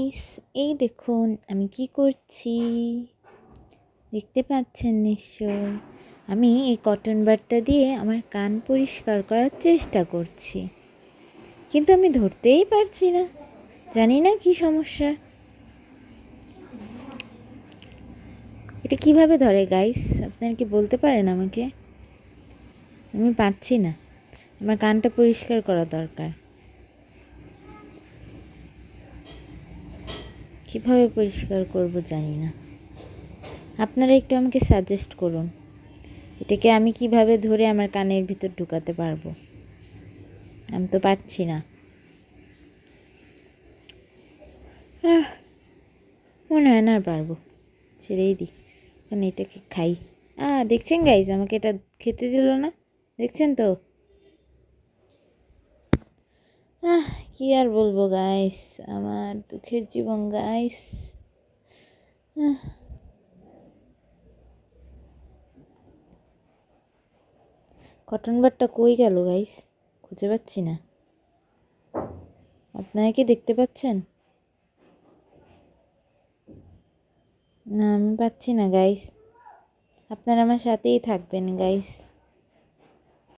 Guys, এই দেখুন আমি কি করছি, দেখতে পাচ্ছেন নিশ্চয়। আমি এই কটন বাডটা দিয়ে আমার কান পরিষ্কার করার চেষ্টা করছি, কিন্তু আমি ধরতেই পারছি না। জানি না কি সমস্যা। এটা কিভাবে ধরে গাইস, আপনারা কি বলতে পারেন আমাকে? আমি পারছি না, আমার কানটা পরিষ্কার করা দরকার। কিভাবে পরিষ্কার করব জানি না, আপনারা একটু আমাকে সাজেস্ট করুন। এটাকে আমি কিভাবে ধরে আমার কানের ভিতর ঢুকাতে পারবো? আমি তো পারছি না। মনে হয় না আর পারবো, ছেড়েই দিই। কারণ এটাকে খাই। দেখছেন গাইজ, আমাকে এটা খেতে দিল না, দেখছেন তো। কি আর বলবো গাইস, আমার দুঃখের জীবন গাইস। কটন বাডটা কই গেল গাইস, খুঁজে পাচ্ছি না। আপনারা কি দেখতে পাচ্ছেন? না, আমি পাচ্ছি না গাইস। আপনারা আমার সাথেই থাকবেন গাইস।